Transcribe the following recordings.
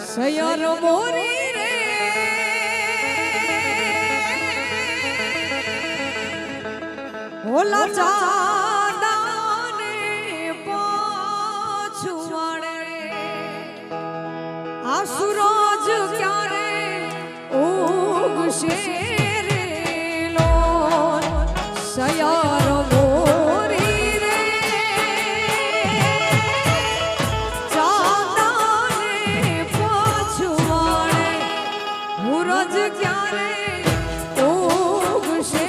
સયર મોરી રે ઓલા ચાંદાને પાછું વાળે આ સૂરજ ક્યારે ઉગશે રે લોન સયર મોરી રે ચાંદાને પાછું વાળે સૂરજ ક્યારે ઉગશે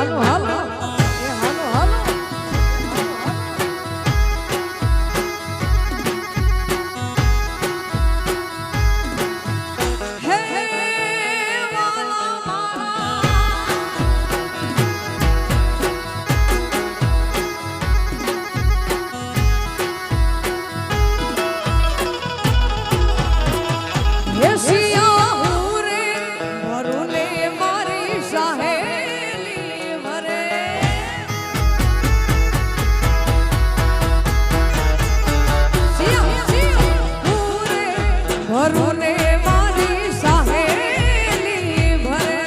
હાલો હાલો એ હાલો હાલો હે વાલા મારા એશિયા હુરે ભરુને મારી સહેલી ભરે ભરુને મારી સહેલી ભરે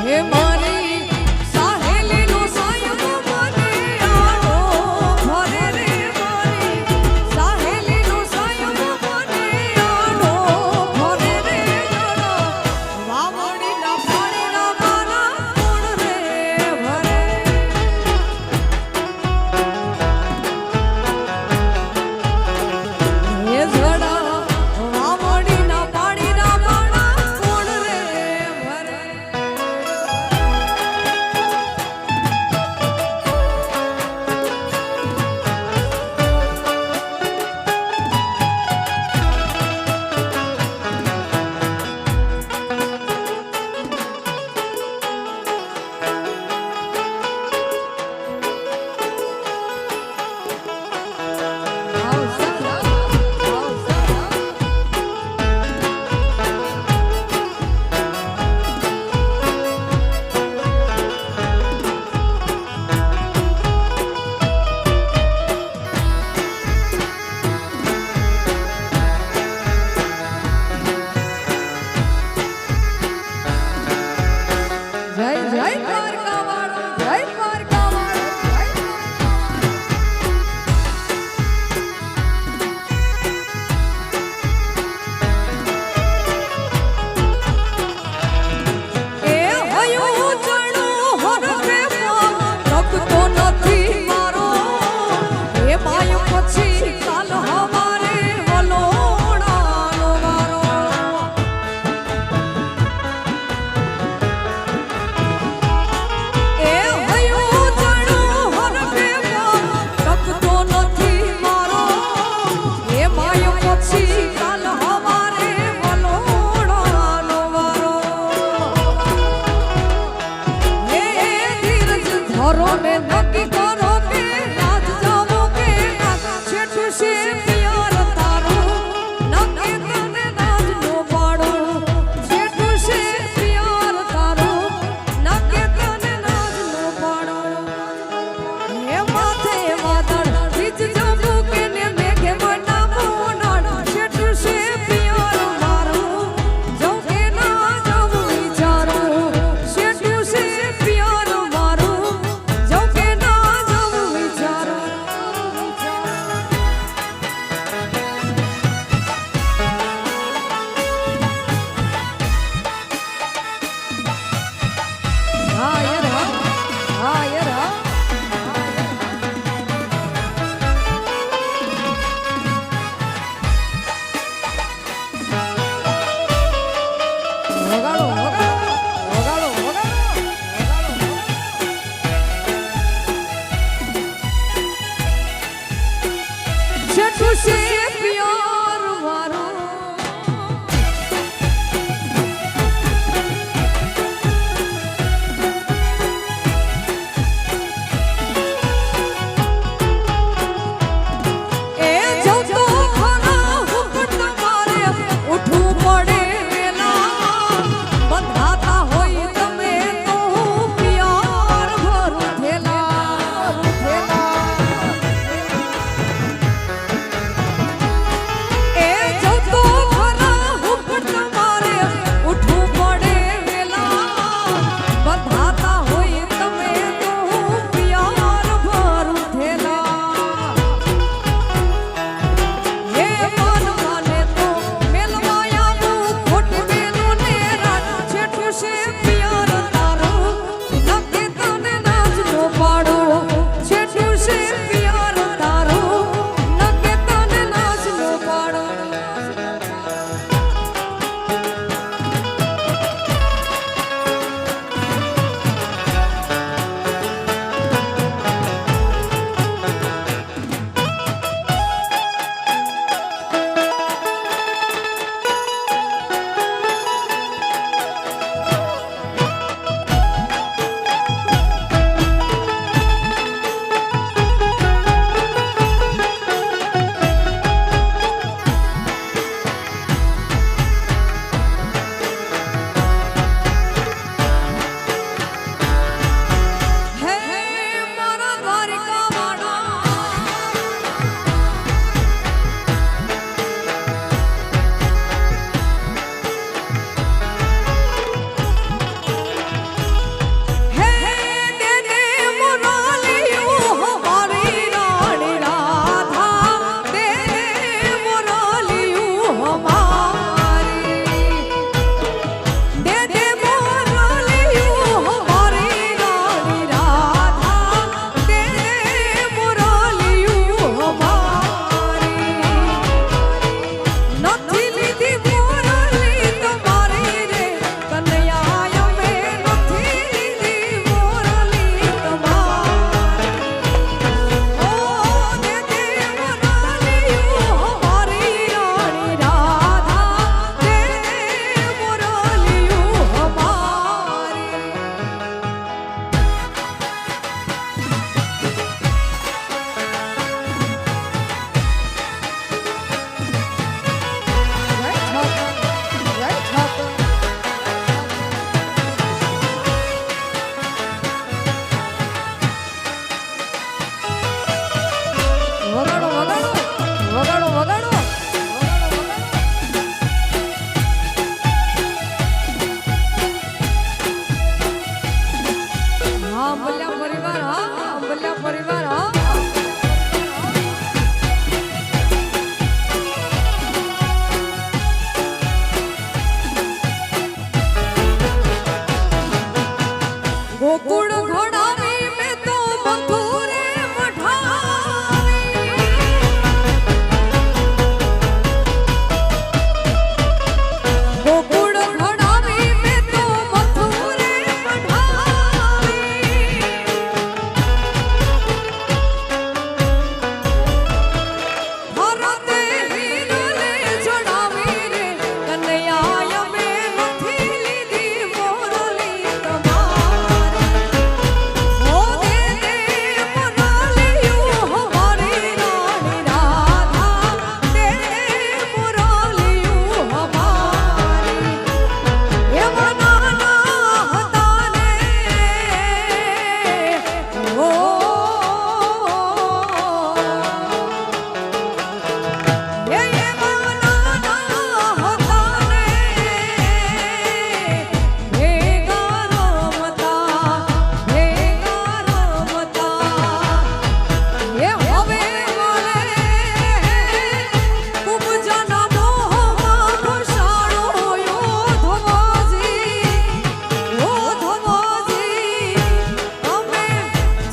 હે મારી સહેલીનો સાયમ મને આવો ભરે રે મારી સહેલીનો સાયમ મને આવો ભરે રે જરા વાવડીના પાણીના મારા કોણ રે ભરે હે જડા વાવડીના પાણીના મારા કોણ રે ભરે જય જય દ્વારકાવાળો જય દ્વારકાવાળો જય દ્વારકાવાળો એ હયું ચણું હરવે રખતો નથી મારો એ માય પછી કાલ હવારે વલોણાનો મારો એ હયું ચણું હરવે રખતો નથી મારો એ માય પછી કાલ હવારે વલોણાનો મારો હે ધીરજ ધરો ને નક્કી કરો કે આજ જાવો કે છેઠું છે પિયાર તારું નક્કી તને નાજ નો પાડો છેઠું છે પિયાર તારું નક્કી તને નાજ નો પાડો હે માથે વાદળ બીજ જમુ કે ને મેઘે બનાવો નાડ છેઠું છે પિયાર મારું જાઉં કે ના જાઉં વિચારો છેઠું છે પિયાર મારું જાઉં કે ના જાઉં વિચારો હા યાર હા યાર હા વગાડો વગાડો વગાડો છેઠું છે પિયાર મારો એ જતો ખરા હુકમ તમારે ઉઠવું પડે વેલા બંધાતા હોય તમે તો પિયાર ભરું થેલા વગાડો વગાડો હા અંબલિયા પરિવાર હા અંબલિયા પરિવાર હા ગોકુળ ઘોડાવી મેં તો મથુરે મઠાવી ગોકુળ ઘોડાવી મેં તો મથુરે મઠાવી હરતે હિરલે જડાવી રે કનૈયા મે નથી લીધી મોરલી તમારી ઓ દે દે મોરલિયું હમારી રાણી રાધા દે દે મોરલિયું હમારી એ મનાના હતા ને ઓ એ મનાના હતા ને ભેગા રમતા એ હવે મારે કુબજાના મોહમાં ઘસાડો ધોવાજી અમે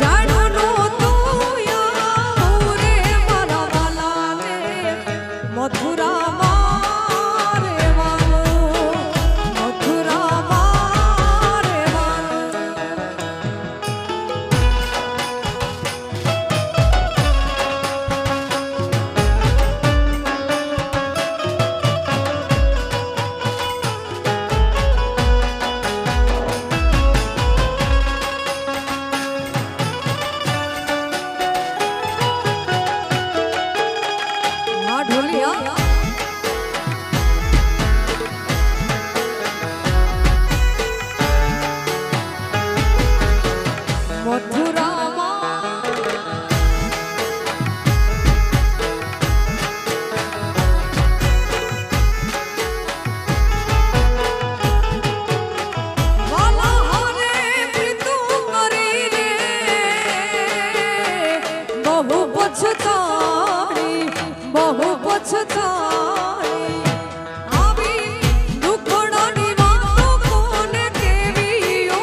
જાણું તું યાવું રે મારા વાલાને મથુરામાં રહેવાનું મથુરામાં રહેવાનું હા ઢોલિયા મથુરામાં વાલા હારે પ્રીતું કરી રે બહુ પછતાણી આવી દુખડાની વાતો કોને કેવી ઓ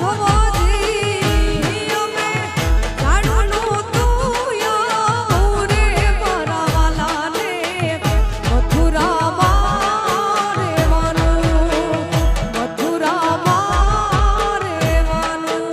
ધવાજી અમે જાણું તું યાવું રે મારા વાલાને મથુરામાં રહેવાનું મથુરામાં રહેવાનું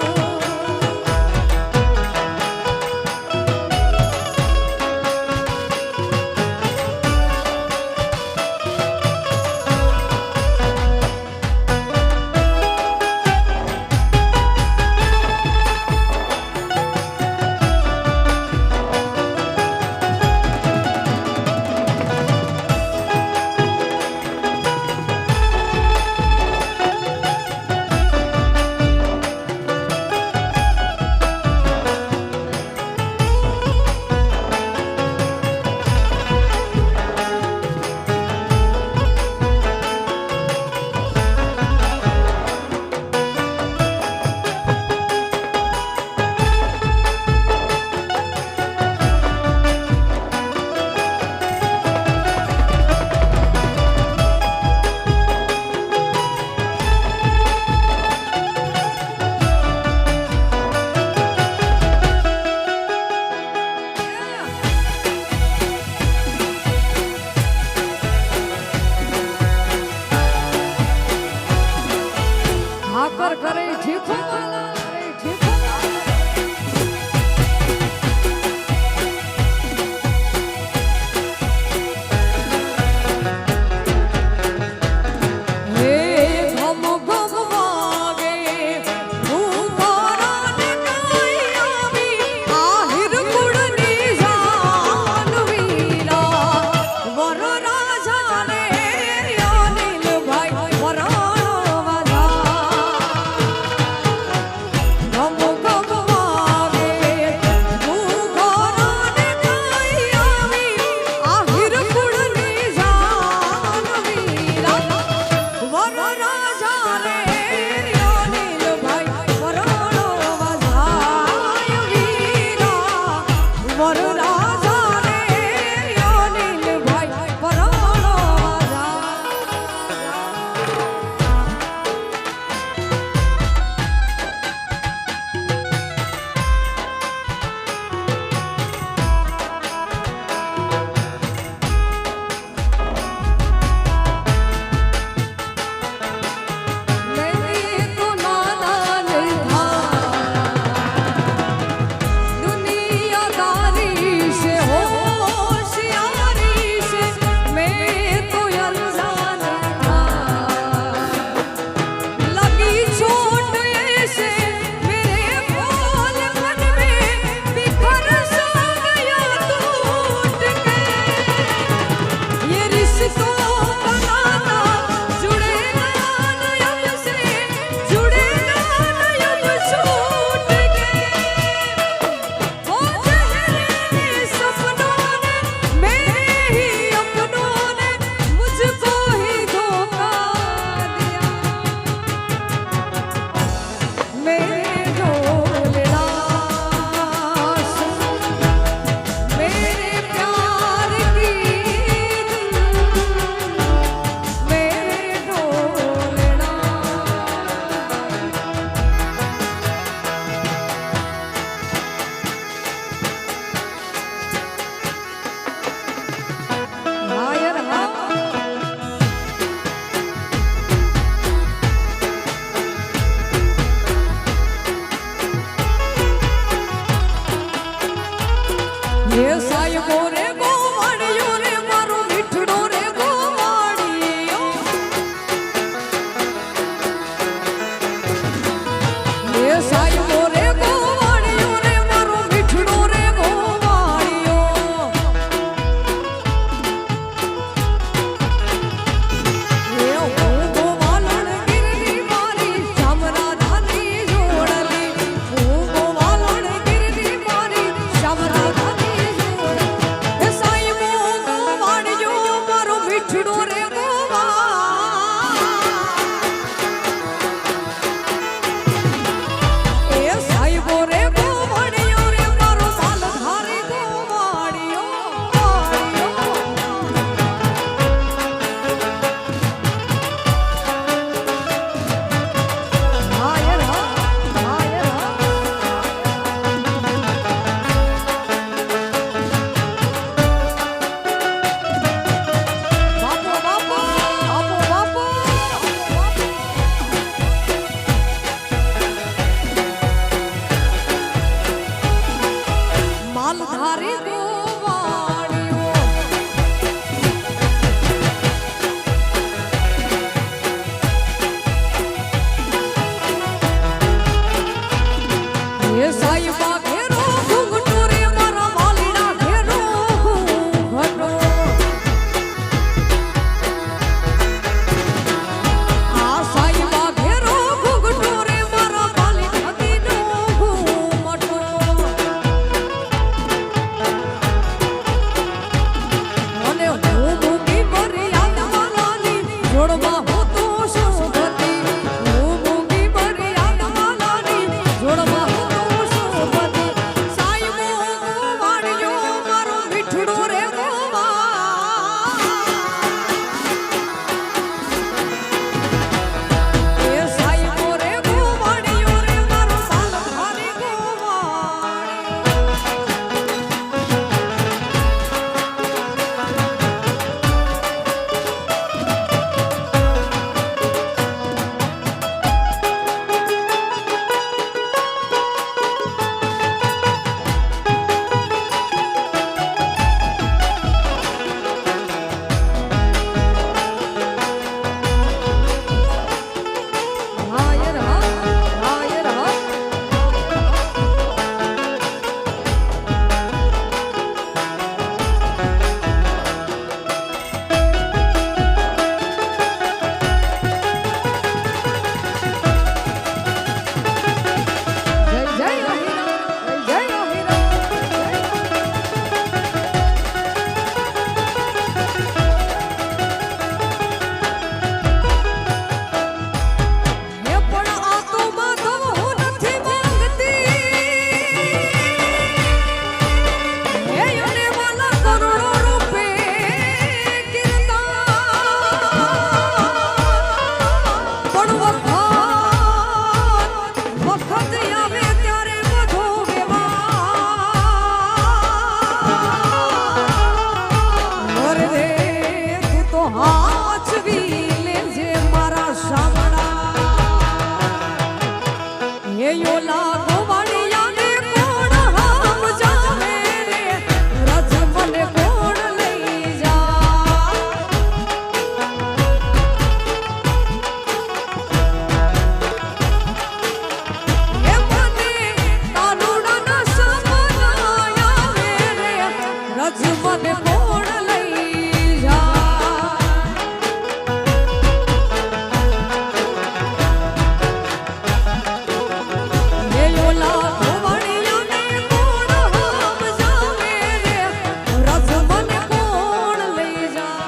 એ સાહેબો રે ગોવાળિયો રે મારો મીઠડો રે ગોવાળિયો એ સાહેબો રે ગોવાળિયો રે મારો મીઠડો રે ગોવાળિયો એ હું ગોવાળણ ગીરની મારી શામરા રાની જોડલી હું ગોવાળણ ગીરની મારી શામરા રાની જોડલી એ સાહેબો ગોવાળિયો મારો મીઠડો રે એ સાહેબો રે ગોવાળિયો રે મારો માલધારી ગોવાળિયો હાયર હાયર બાપો બાપો બાપો માલધારી ગોવાળિયો એ સાહેબા ઘેરો ઘૂંઘટો રે મારા વાલીના ઘેરો ઘૂંઘટો આ સાહેબા ઘેરો ઘૂંઘટો રે મારા વાલી નદીનો ઘૂંઘટો અને હું મૂંગી મરી આદમાલાની જોડમાં હું તો શોભતી હું મૂંગી મરી આદમાલાની જોડમાં હું તો શોભતી સાહેબો ગોવાળિયો મારો મીઠડો રે ગોવાળિયો એ સાહેબો રે ગોવાળિયો રે મારો માલધારી ગોવાળિયો હાયર હાયર જય જય અહિરા જય અહિરા હે પણ આ તો માધવ હું નથી માંગતી હે અને વાલા કરોડો રૂપે કીર્તા પણ વખત આવે ત્યારે બધો વ્યવહાર રે તું તો હાચવી લેજે મારા શામળા હે યોલા ગોવાળિયાને કોણ સમજાવે રે રજ મને કોણ લઈ જા હે મને તારુડાના સપના આવે રે રજ મને કોણ લઈ જા હે યોલા ગોવાળિયાને કોણ સમજાવે રે રજ મને કોણ લઈ જા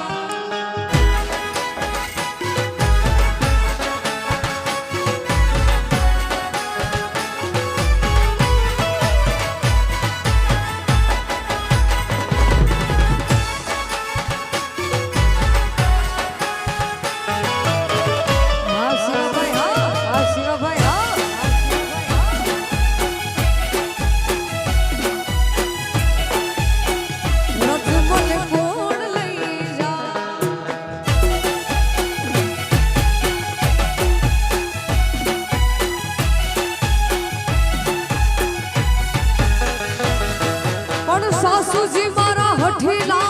પણ સાસુજી મારા હઠીલા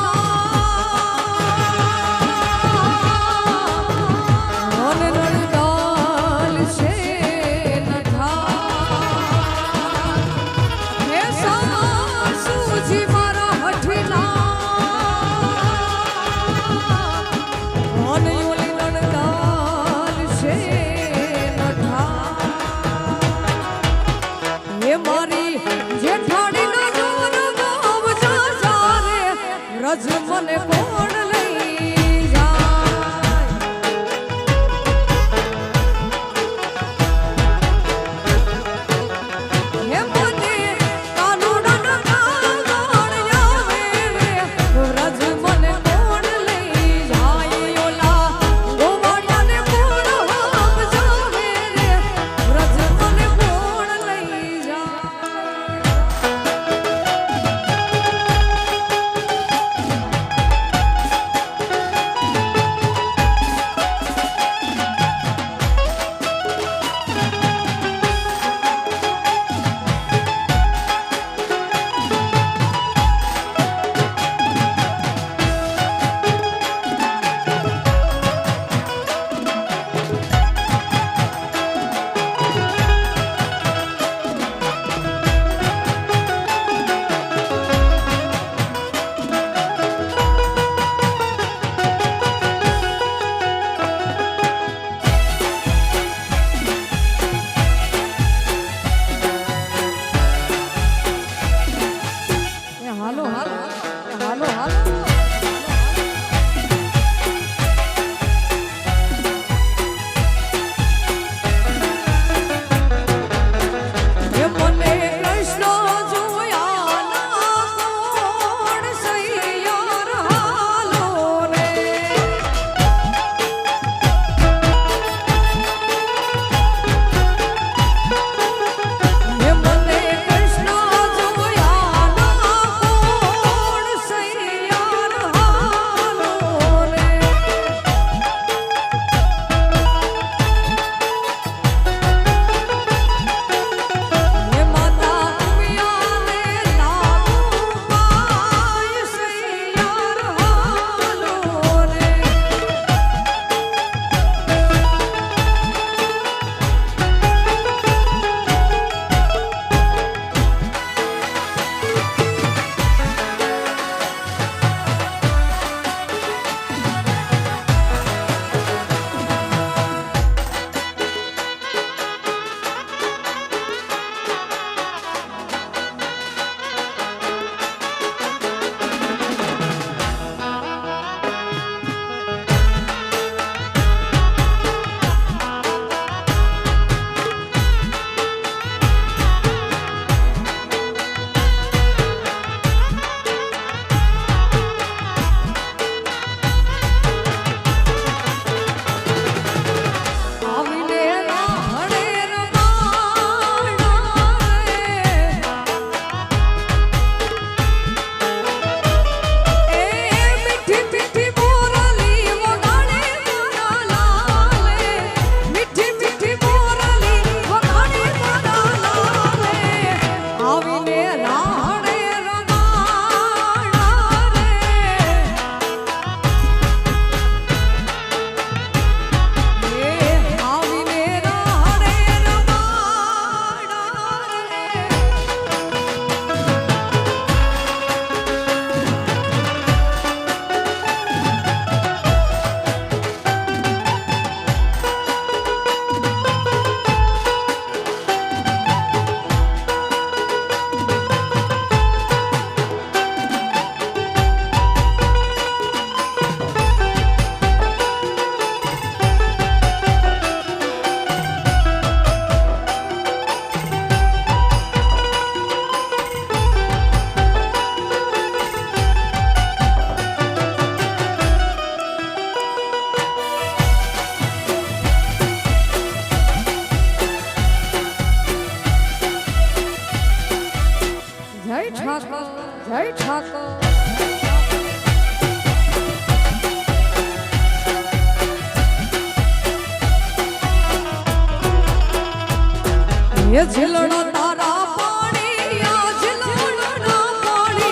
મને નણગાલ છે નઠા હે સાસુજી મારા હઠીલા મને ઓલી નણગાલ છે નઠા હે મારી જેઠાણી નો જોર ગામ જા રે રજ મને કોણ લઈ જાય હે મને કાનુડા ગાળ આવે રે રજ મને કોણ લઈ જાય ઓલા ગોવાળિયાને કોણ હામ જાવે રે રજ મને કોણ લઈ જાય હાલો હાલો હાલો હાલો હે મને કૃષ્ણ જોયા ના કોણ સૈયાર હાલો રે હે મને કૃષ્ણ જોયા ના કોણ સૈયાર હાલો રે હે માતા ઉમિયાને લાગુ પાય સૈયાર હાલો રે આવીને રાહડે રમાડા રે એ મીઠી મીઠી મોરલી વગાડે મારા લાલે મીઠી મીઠી મોરલી વગાડે મારા લાલે આવીને રાહડે રમાડા રે આવીને રાહડે જય ઠાકોર જય ઠાકોર ये झिलड़ा तारा पानी या झिलड़ा पानी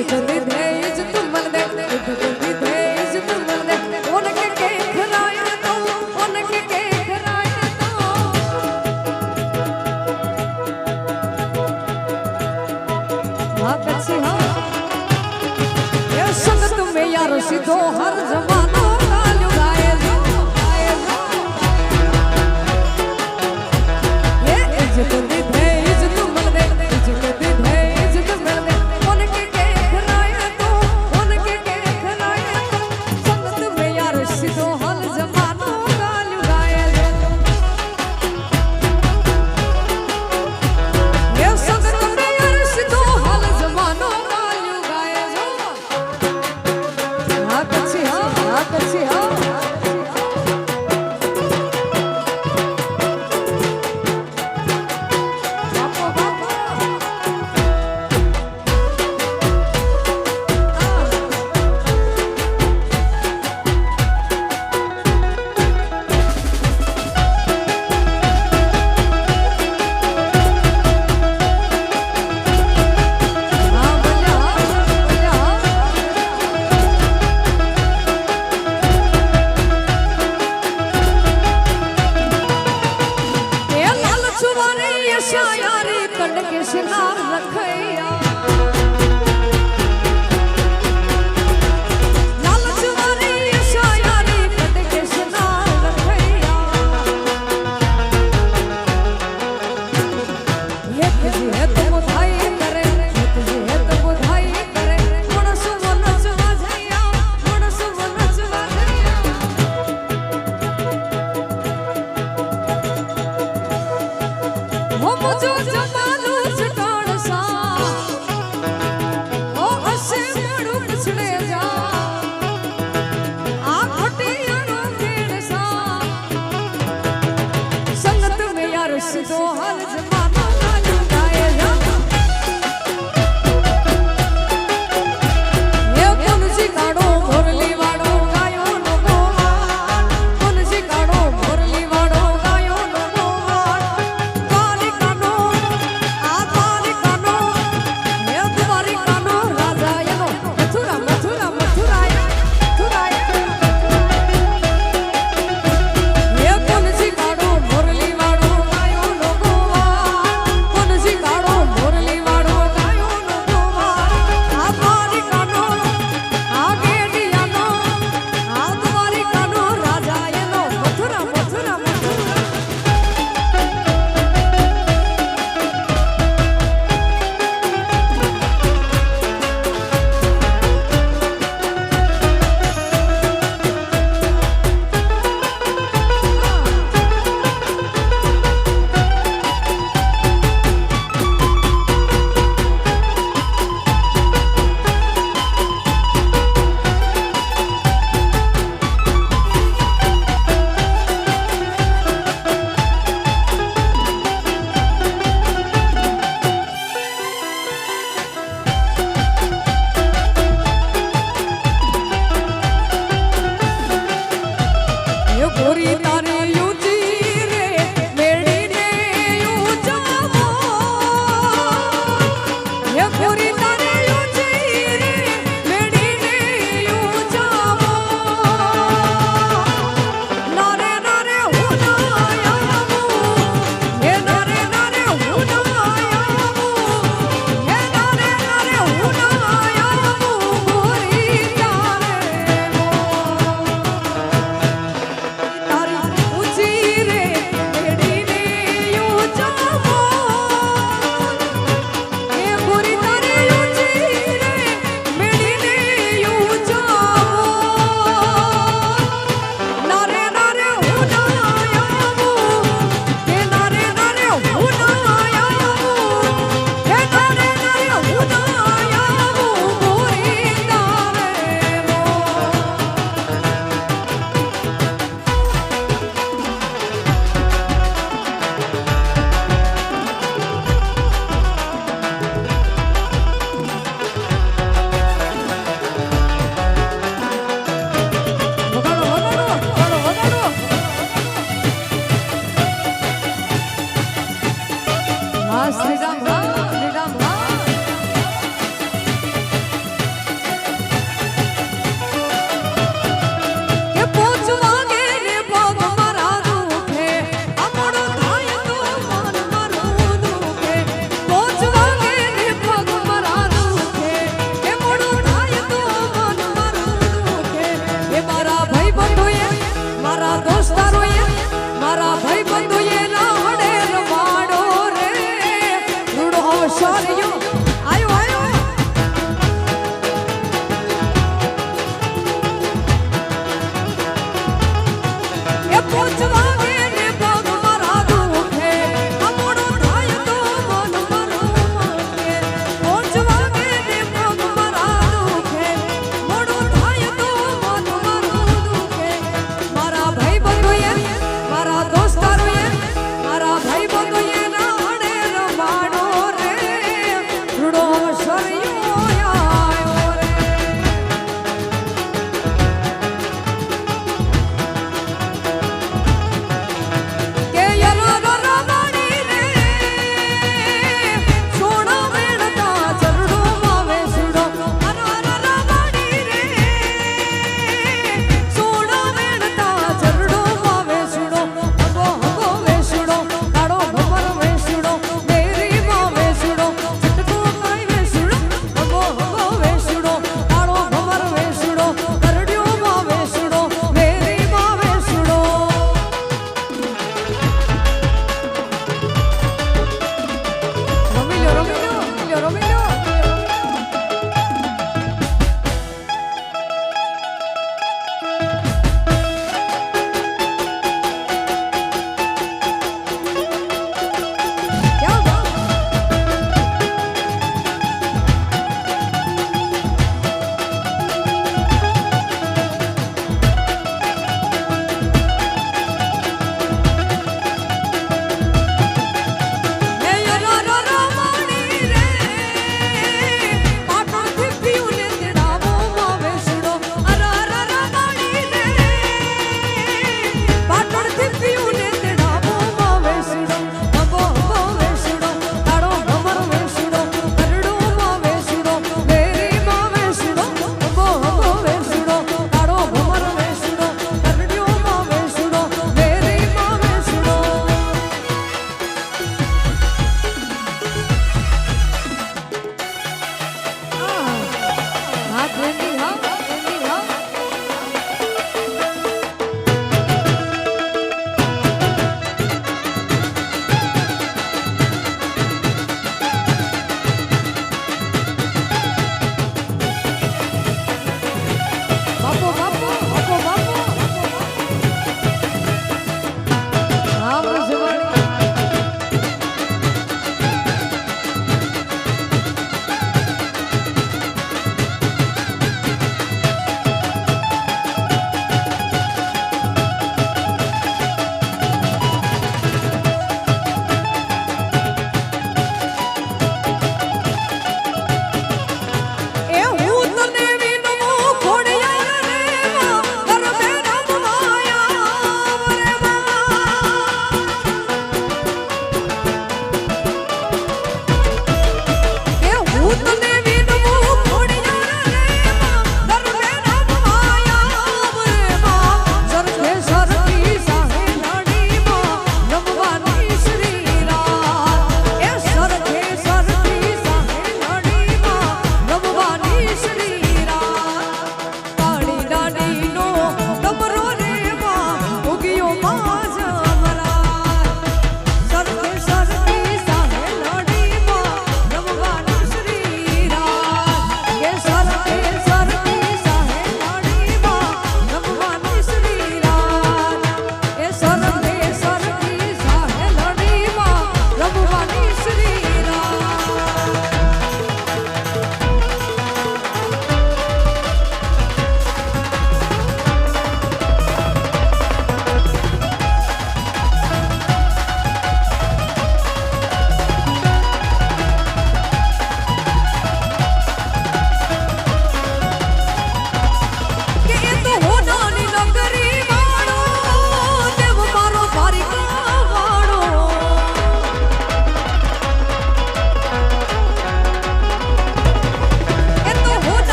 इज्जत दे दे इज्जत मन दे इज्जत दे दे इज्जत मन दे उनके के खराया तो उनके के खराया तो हाँ कच्ची हाँ ये संगत में यार सीधो हर जमाना गालियों गाए जो ये इज्जत दे दे इज्जत मन दे इज्जत दे दे इज्जत मन दे उनके के खराया तो उनके के खराया तो संगत में यार सीधो हर जमाना गालियों गाए जो ये संगत में यार सीधो हर जमाना गालियों गाए जो हाँ कच्ची हाँ कच्ची हाँ शायारी कण के सिनार रखैया लाल चुवारी शायारी कण के सिनार रखैया ये तुझे है तो बुधाई करे ये तुझे है तो बुधाई करे मनस मनस वाजैया मनस मनस वाजैया वो मुझे जमालू चटाड़ सा ओ असे मड़ू पिछड़े जा आ खटियानो खेड़ सा संगत में यार सिद्धो हर जमाना गालियों गाए जा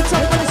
છપ્પન